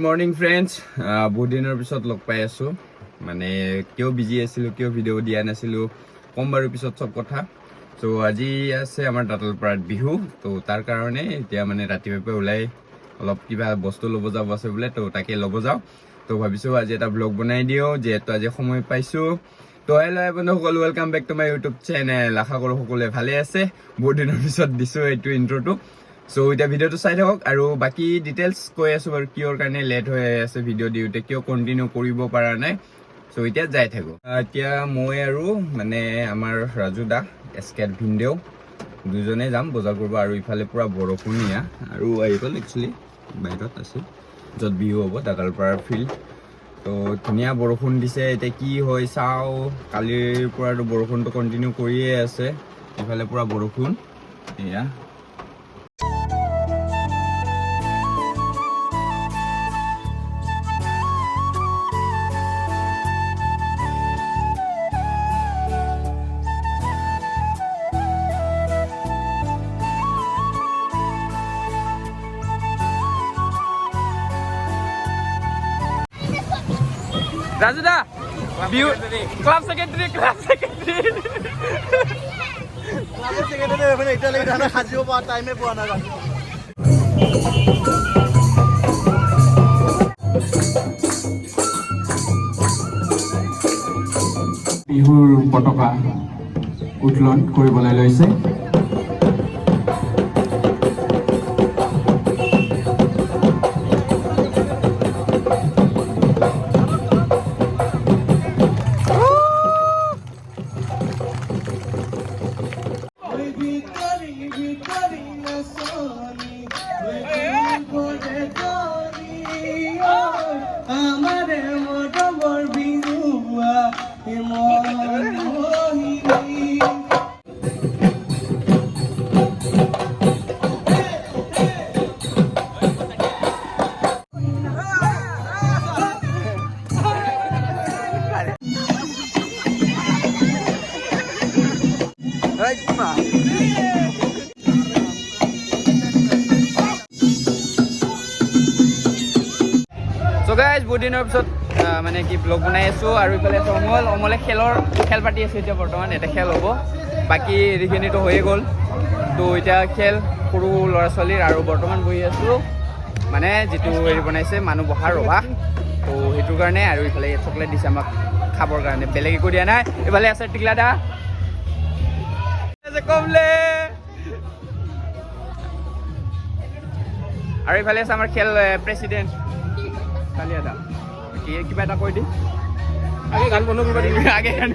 Morning friends, বহুত দিনৰ পিছত লগ পাই আছোঁ। মানে কিয় বিজি আছিলোঁ, কিয় ভিডিঅ' দিয়া নাছিলোঁ, ক'ম বাৰু পিছত চব কথা। চ' আজি আছে আমাৰ দাঁতালপাৰাত বিহু, ত' তাৰ কাৰণে এতিয়া মানে ৰাতিপুৱাই ওলাই অলপ কিবা বস্তু ল'ব যাব আছে বোলে, ত' তাকে ল'ব যাওঁ। ত' ভাবিছোঁ আজি এটা ব্লগ বনাই দিওঁ, যিহেতু আজি সময় পাইছোঁ। ত' হেল্ল' বন্ধুসকল, welcome back to my YouTube channel. আশা কৰোঁ সকলোৱে ভালে আছে। বহুত দিনৰ পিছত দিছোঁ এইটো ইন্ট্ৰটো। চ' এতিয়া ভিডিঅ'টো চাই থাকক আৰু বাকী ডিটেইলছ কৈ আছোঁ বাৰু, কিয়ৰ কাৰণে লেট হৈ আছে ভিডিঅ' দিওঁতে, কিয় কণ্টিনিউ কৰিব পৰা নাই। চ' এতিয়া যাই থাকোঁ। এতিয়া মই আৰু মানে আমাৰ ৰাজু দা, এছকেট ভিনদেউ দুজনে যাম বজাৰ কৰিব। আৰু ইফালে পূৰা বৰষুণীয়া আৰু আহি গ'ল একচুৱেলি বাহিৰত আছে য'ত বিহু হ'ব, দাঁতালপাৰাৰ ফিল্ড। ত' ধুনীয়া বৰষুণ দিছে, এতিয়া কি হয় চাওঁ। কালিৰ পৰাতো বৰষুণটো কণ্টিনিউ কৰিয়ে আছে, ইফালে পূৰা বৰষুণ। এয়া ৰাজু দা, ক্লাব সেক্ৰেটাৰি সাজিব পৰা টাইমে পোৱা নাই। বিহুৰ পতাকা উত্তোলন কৰিবলৈ লৈছে। So guys, বহুত দিনৰ পিছত মানে কি ব্লগ বনাই আছোঁ। আৰু ইফালে অমলে খেল পাতি আছে এতিয়া বৰ্তমান। এটা খেল হ'ব, বাকী হেৰিখিনিতো হৈয়ে গ'ল। তো এতিয়া খেল সৰু ল'ৰা ছোৱালীৰ, আৰু বৰ্তমান বহি আছোঁ মানে যিটো হেৰি বনাইছে মানুহ বহাৰ ৰভা, তো সেইটোৰ কাৰণে। আৰু ইফালে চকলেট দিছে আমাক খাবৰ কাৰণে, বেলেগ একো দিয়া নাই। ইফালে আছে টিকলা দা, কমলে, আৰু ইফালে আছে আমাৰ খেল প্ৰেচিডেণ্ট কালিয়া দা। কিবা এটা কৈ দিম, আগে গান বন্ধ কৰিব দিবি, আগে গান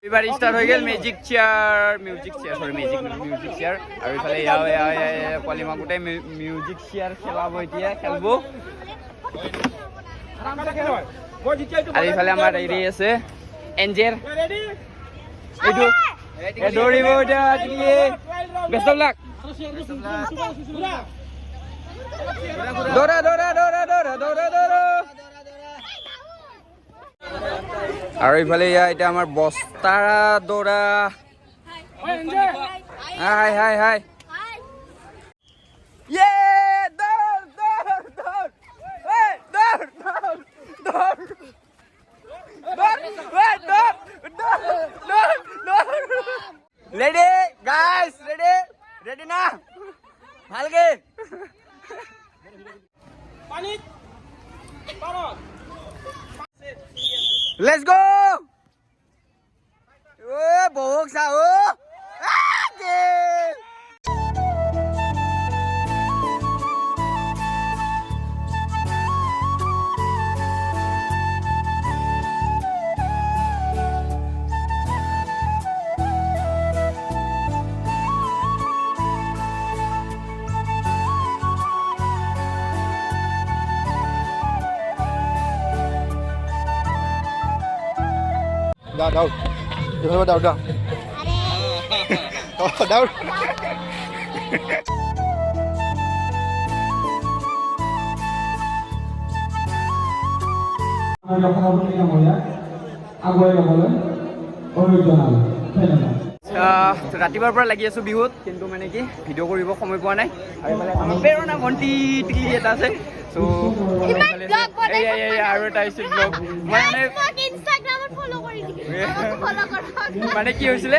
এবাৰ ষ্টাৰ্ট হৈ গ'ল। মিউজিক চেয়াৰ আৰু ইফালে পোৱালিমা গোটেই মিউজিক চেয়াৰ খেলাব, এতিয়া খেলব। আৰু ইফালে আমাৰ হেৰি আছে এঞ্জেল, এইটো দৌৰিব এতিয়া ব্যস্ত বিলাক। দৌৰা দৌৰা দৌৰা দৌৰা দৌৰা দৌৰা। আৰু ইফালে এতিয়া আমাৰ বস্তা দৌৰা। হাই হাই হাই, রেডি গাইস, রেডি না ভালকে লেটস গো। ও বহুত সা ও দাও এভাবে দাও দাও দাও। সভাপতি মহোদয়া আগুৱাই ল'বলৈ অনুৰোধ জনালোঁ। ধন্যবাদ। ৰাতিপুৱাৰ পৰা লাগি আছোঁ বিহুত, কিন্তু মানে কি ভিডিঅ' কৰিব সময় পোৱা নাই। আৰু এইফালে আমাৰ প্ৰেৰণা ভণ্টি টিকলি এটা আছে। চ' আৰু এটা আহিছে ব্লগ। মানে কি হৈছিলে,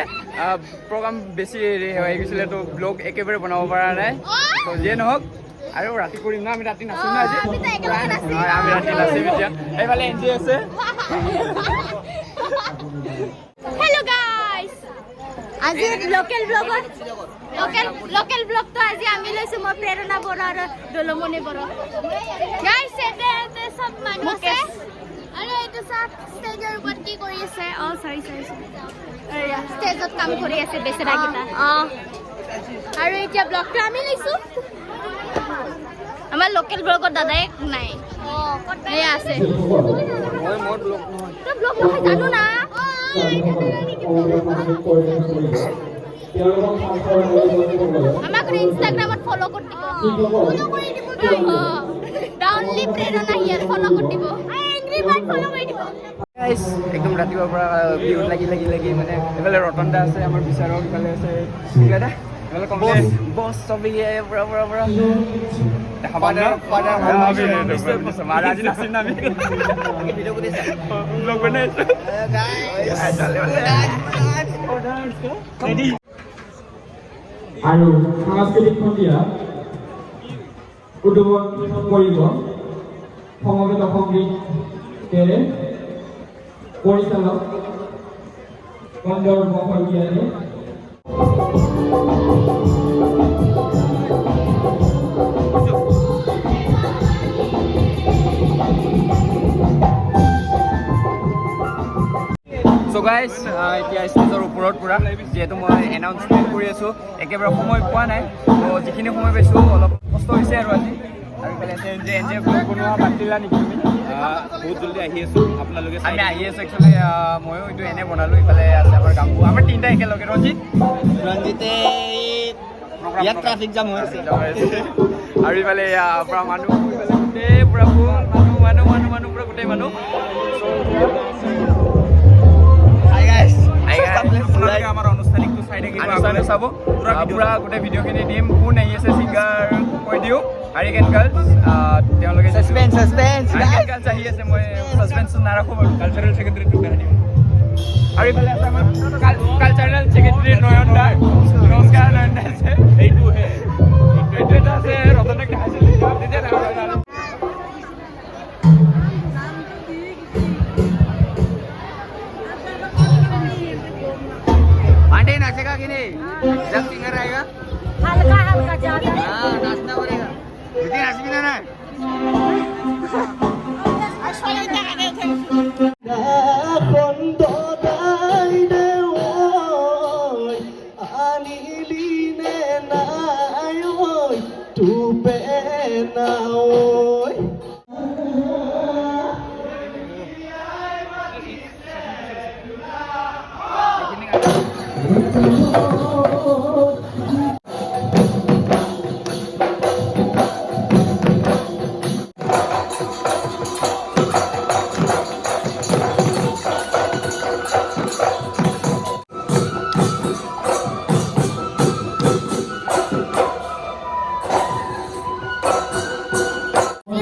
প্ৰগ্ৰাম বেছি হেৰি হৈ গৈছিলে, তো ব্লগ একেবাৰে বনাব পৰা নাই। ত' যিয়ে নহওক আৰু ৰাতি কৰিম ন, আমি ৰাতি নাচিম ন আজি। আমি ৰাতি নাচিম এতিয়া। এইফালে এনজি আছে। হেল্ল' গাইজ, আজি লোকেল ব্লগটো আজি আমি লৈছোঁ। মই প্ৰেৰণা বৰা আৰু দলমণি বৰা। গাইজ ইয়াতে চব মানুহ আছে আৰু এইটো চব ষ্টেজৰ ওপৰত কি কৰি আছে? চৰি ষ্টেজত কাম কৰি আছে বেচেৰাকেইটা। আৰু এতিয়া ব্লগটো আমি লৈছোঁ। আমাৰ লোকেল ব্লগৰ দাদাই নাই, এয়া আছে। ব্লগ নহয় জানো না। আমাক ইনষ্টাগ্ৰামত ফলো কৰি দিব। ডাউনলি প্ৰেৰণা হিয়াৰ ফলো কৰি দিব। এংগ্ৰি বাৰ্ড ফলো কৰি দিব। একদম ৰাতিপুৱাৰ পৰা বিহুত লাগি মানে এইফালে ৰতন দা আছে, আমাৰ বিচাৰক, ইফালে আছে দা, এইফালে কমলে বছ চবেই পুৰা দেখা পাওঁ আজি নাচিম না আমি ভিডিঅ' কৰিছে ব্লগ বনাইছো। আৰু সাংস্কৃতিক সন্ধিয়া উদ্বোধন কৰিব সমবেত সংগীতেৰে পৰিচালক কন্দৰ্প শইকীয়াৰে। চ' গাইজ এতিয়া ষ্টেজৰ ওপৰত পুৰা, যিহেতু মই এনাউন্সমেণ্ট কৰি আছোঁ, একেবাৰে সময় পোৱা নাই। ত' যিখিনি সময় পাইছোঁ অলপ কষ্ট হৈছে আৰু আজি। আৰু ইফালে এনজে ব্লগ বনোৱা বাদ দিলা নেকি তুমি? বহুত জলদি আহি আছোঁ, আপোনালোকে আমি আহি আছোঁ। একচুৱেলি ময়ো এইটো এনে বনালোঁ। ইফালে আছে আমাৰ গাম্বু, আমাৰ তিনিটা একেলগে। ৰঞ্জিতে ইয়াত ট্ৰাফিক জাম হৈ আছে। আৰু ইফালে পুৰা মানুহ, ইফালে গোটেই পুৰা ফুল মানুহ পুৰা গোটেই মানুহ। আমাৰ অনুষ্ঠানিকটো চাই থাকিব, চাব পুৰা গোটেই ভিডিঅ'খিনি দিম। কোন আহি আছে ছিংগাৰ কৈ দিওঁ, হাৰিকেন গাৰ্লছ। তেওঁলোকে গাৰ্লছ আহি আছে। মই ছাছপেন্স নাৰাখোঁ বাৰু। কালচাৰেল ছেক্ৰেটাৰীটো দিম। আৰু ইফালে আছে আমাৰ কালচাৰেল ছেক্ৰেটাৰী নয়ন দা। নমস্কাৰ নয়ন দা আছে। এইটো এটা আছে ৰতনক দেখাইছিলোঁ তেতিয়া आंटी नाचेगा कि नहीं? जब सिंगर आएगा हल्का ज्यादा नाचना पड़ेगा। दीदी नाच भी ना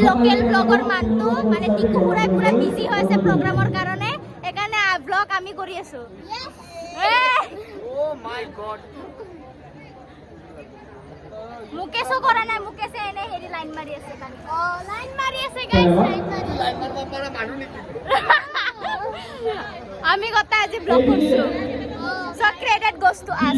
লোকেল ব্লগৰ মানুহটো মানে টিকু পুৰাই পুৰা বিজি হৈ আছে প্ৰগ্ৰামৰ কাৰণে, সেইকাৰণে ব্লগ আমি কৰি আছো। মুকেশো কৰা নাই, মুকেশে এনে হেৰি লাইন মাৰি আছে। লাইন মাৰি আছে গাইস, আমি গোটেই আজি ব্লগ কৰিছো। So credit goes to us.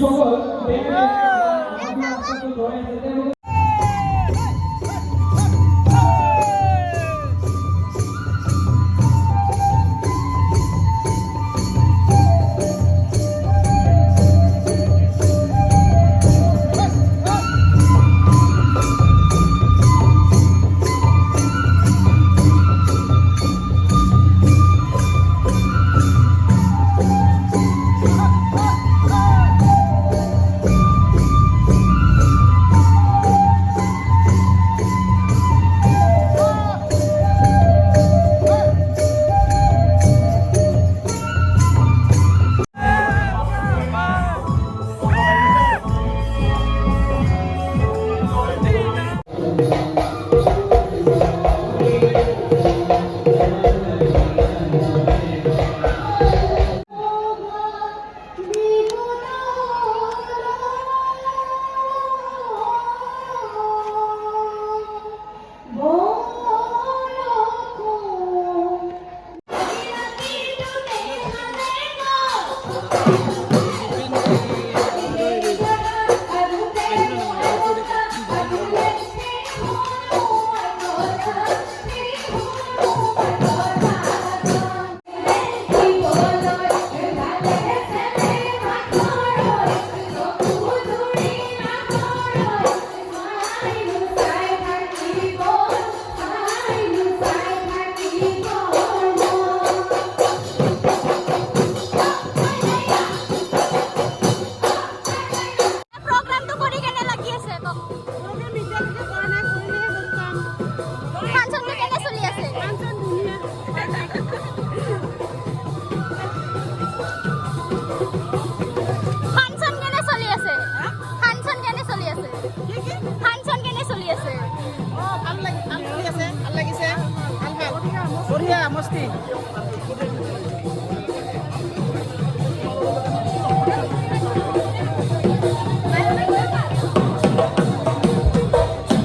pasti.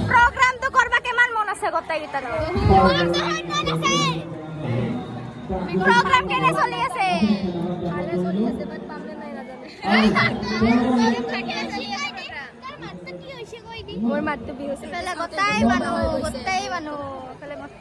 Program তো করবা কেমন মন আছে গোটাই গিতা প্রোগ্রাম কেনে চলি আছে ভালে চলি আছে বাট পামলে নাই রাজানে মোর মাতটো বি হৈছে ফেলে গোটাই মানুহ ফেলে মত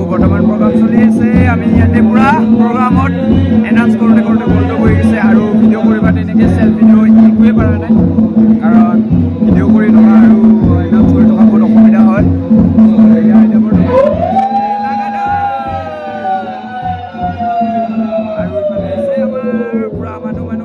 বৰ্তমান প্ৰগ্ৰাম চলি আছে আমি ইয়াতে পুৰা প্ৰগ্ৰামত এনাউন্স কৰোঁতে বন্ধ হৈ গৈছে আৰু ভিডিঅ' কৰিবা তেনেকৈ চেল্ফ ভিডিঅ' একোৱে পৰা নাই কাৰণ ভিডিঅ' কৰি থকা আৰু এনাউন্স কৰি থকা বহুত অসুবিধা হয় আৰু ইফালে আছে আমাৰ পুৰা মানুহ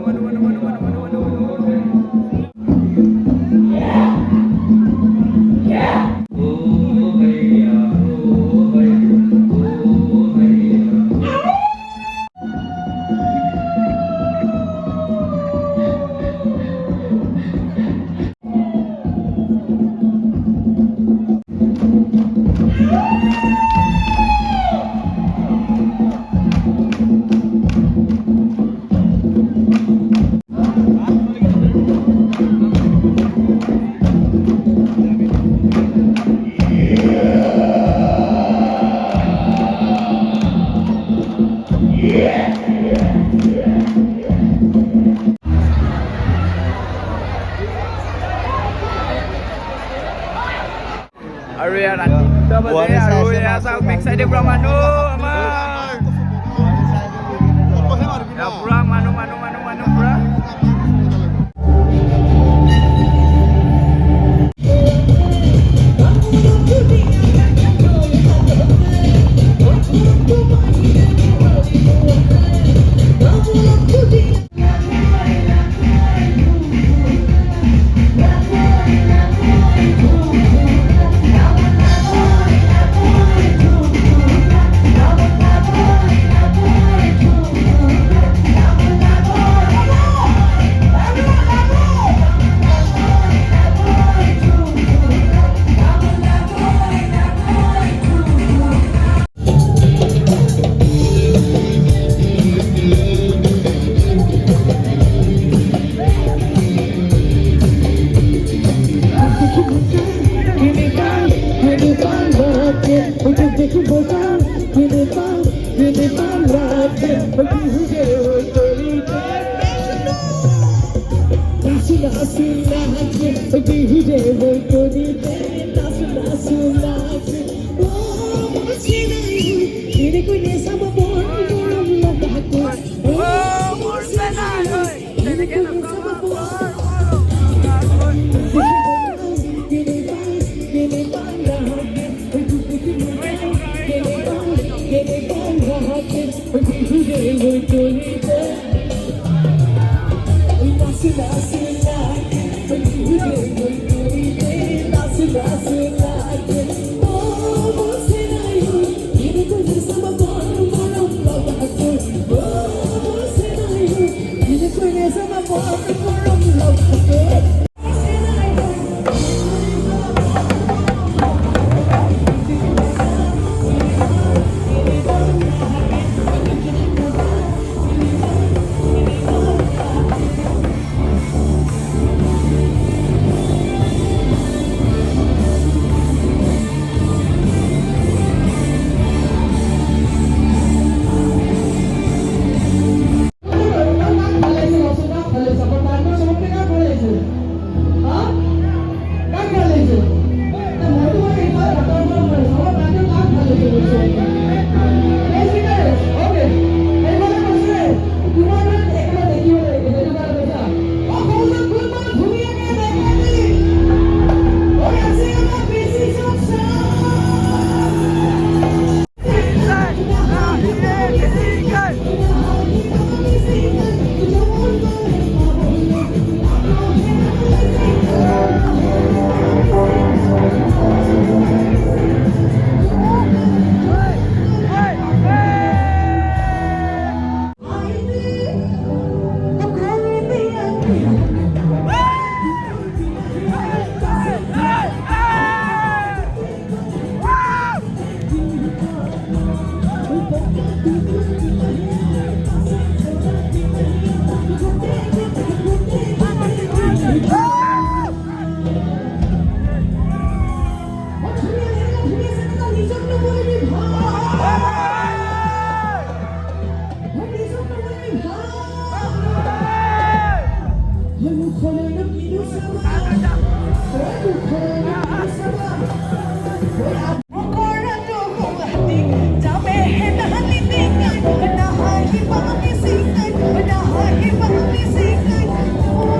আৰু ইয়াত ৰাতি 2টা বাজে আৰু এয়া চাওক বেক চাইডে পুৰা মানুহ আমাৰ পুৰা মানুহ পুৰা Hãy subscribe cho kênh Ghiền Mì Gõ để không bỏ lỡ